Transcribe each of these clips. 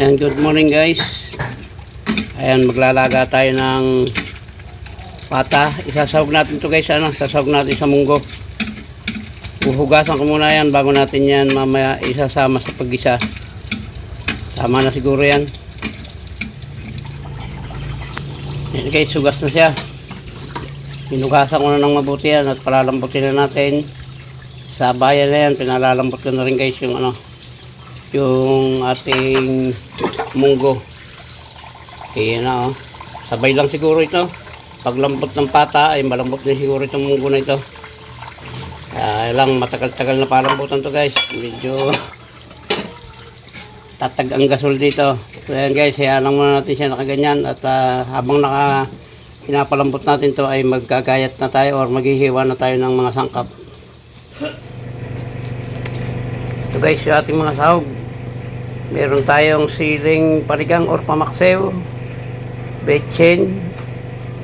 Ayan, good morning guys. Ayan, maglalaga tayo ng pata. Isasawag natin to guys, sasawag natin sa munggo. Uhugasan ko muna yan bago natin yan mamaya isasama sa paggisa. Tama na siguro yan. Ayan guys, sugas na siya. Pinugasan ko na ng mabuti yan at palalambutin na natin. Sa bayan na yan, pinalalambot ko na rin guys yung ating munggo. Kaya na sabay lang siguro ito. Paglambot ng pata ay malambot din siguro itong munggo na ito. Kaya lang matagal-tagal na palambutan to guys. Medyo tatag ang gasol dito. So ayan guys, hayaan lang muna natin siya nakaganyan. At habang pinapalambot natin to ay magkagayat na tayo or maghihiwa na tayo ng mga sangkap. Ito guys, yung ating mga sahog. Meron tayong siling panigang or pamaksew, betchin,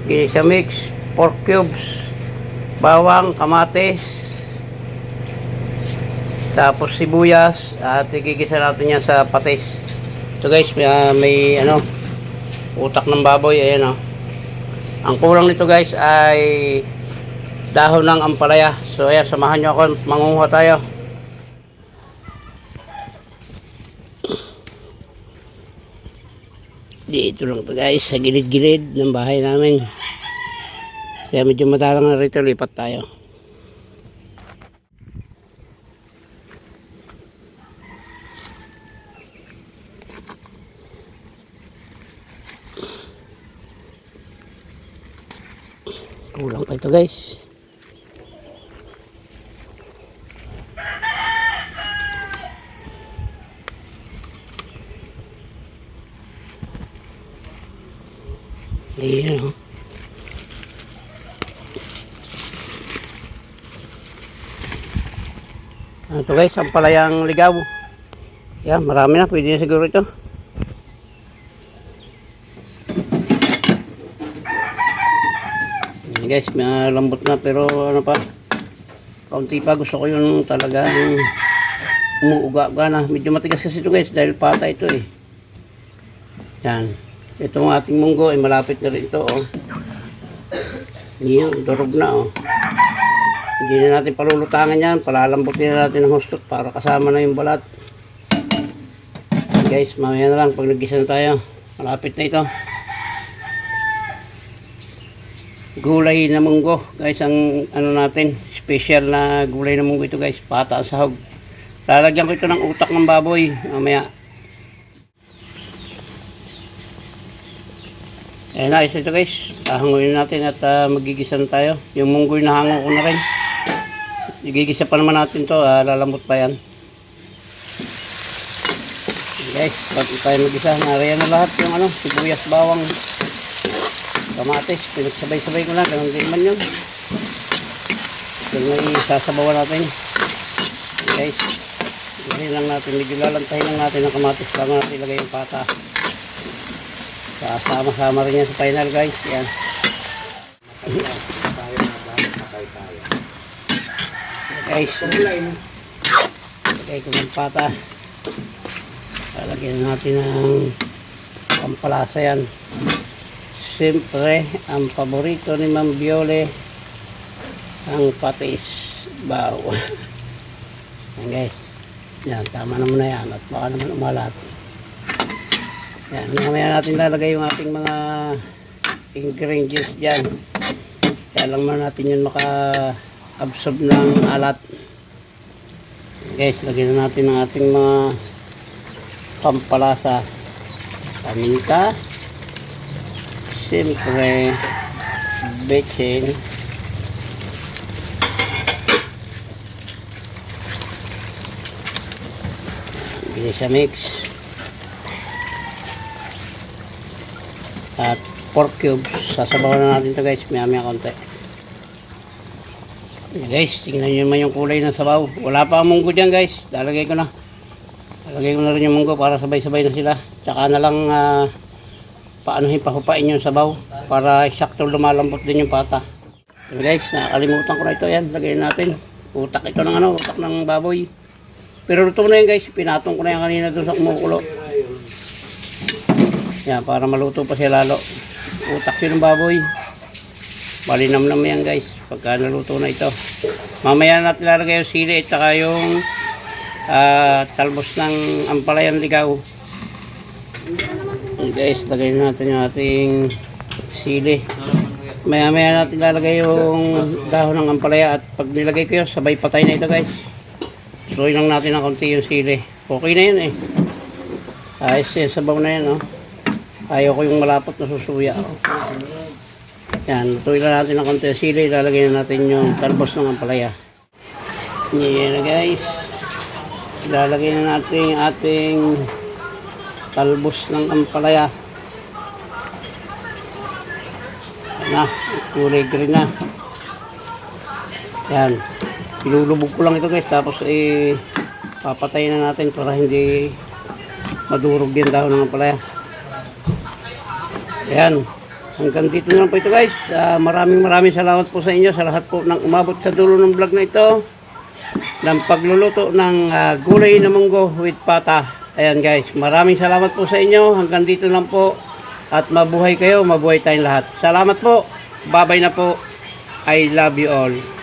ginisa mix, pork cubes, bawang, kamatis, tapos sibuyas, at igigisa natin yan sa patis. Ito guys, may utak ng baboy. Ayan ang kulang nito guys ay dahon ng ampalaya. So ayan, samahan nyo ako, mangunguha tayo. Dito lang to guys, sa gilid-gilid ng bahay namin. Kaya medyo madalang na rito, lipat tayo. Kulang pa ito guys. Ayan. Ito guys, ang palayang ligaw. Yan, marami na, pwede na siguro ito. Ayan guys, may lambot na pero kaunti pa. Gusto ko yung talagang umuuga-uga na. Medyo matigas kasi ito guys dahil pata ito eh. Yan. Itong ating munggo ay malapit na rin ito Yan, durog na Hindi na natin palulutangan yan. Palalambutin na natin ng hustot para kasama na yung balat. Guys, mamaya na lang pag nagisa na tayo. Malapit na ito. Gulay na munggo. Guys, ang natin, special na gulay na munggo ito guys. Pata ang sahog. Lalagyan ko ito ng utak ng baboy. Mamaya. Ayan na, isa ito guys. Hanguin natin at magigisa na tayo. Yung munggoy na hango ko na rin. Igigisa pa naman natin to. Lalambot pa yan. Guys, bago tayo magisa, nariyan na lahat yung sibuyas, bawang, kamatis. Pinagsabay-sabay ko lang. Ganun din man yun. Ito na isasabawan natin. Guys, ilagay lang natin. Medyo lalantahin lang natin ang kamatis bago natin ilagay yung pata. Sama-sama rin yan sa final guys. Yan. Guys, lagay ko ng pata. Lalagyan natin ng pampalasa yan. Siyempre, ang paborito ni Ma'am Viole, ang patis. Baw. Yan guys. Yan, tama naman na yan. At baka naman umalat. Yan, mamaya natin lalagay yung ating mga ingredients dyan. Kaya lang muna natin yun maka-absorb ng alat. Guys, lagyan na natin ang ating mga pampalasa. Paminta. Siyempre, betchin. Ginisa mix. At pork cubes. Sasabawan na natin ito guys. Maya konti. Guys, tingnan nyo naman yung kulay ng sabaw. Wala pa ang munggo dyan guys. Lalagay ko na. Lalagay ko na rin yung munggo para sabay-sabay na sila. Tsaka na lang pahupain yung sabaw. Para sakto lumalambot din yung pata. So guys, nakalimutan ko na ito. Yan, lagay natin. Utak ito ng utak ng baboy. Pero luto na yan guys. Pinatong ko na yan kanina doon sa kumukulo. Yan, para maluto pa siya lalo. Utak yun ng baboy. Malinamnam yan guys, pagka naluto na ito. Mamaya natin lalagay yung sili at saka yung talbos ng ampalayang ligaw. Yan guys, lagay natin yung ating sili. Maya natin lalagay yung dahon ng ampalaya at pag nilagay ko yun, sabay patay na ito guys. Suloy lang natin ng konti yung sili. Okay na yun eh. Ayos yan, sabaw na yan oh. Ayaw ko yung malapot na susuya oh. Yan, lutuin na natin ng konti yung sili. Lalagay na natin yung talbos ng ampalaya. Yan na guys. Lalagay na natin yung ating talbos ng ampalaya. Na, kulay green na. Yan. Ilulubog ko lang ito guys. Tapos papatayin na natin para hindi madurog yung dahon ng ampalaya. Yan. Hanggang dito na lang po ito guys. Maraming salamat po sa inyo. Sa lahat po ng umabot sa dulo ng vlog na ito. Ng pagluluto ng gulay na munggo with pata. Ayan guys. Maraming salamat po sa inyo. Hanggang dito lang po. At mabuhay kayo, mabuhay tayong lahat. Salamat po. Bye-bye na po. I love you all.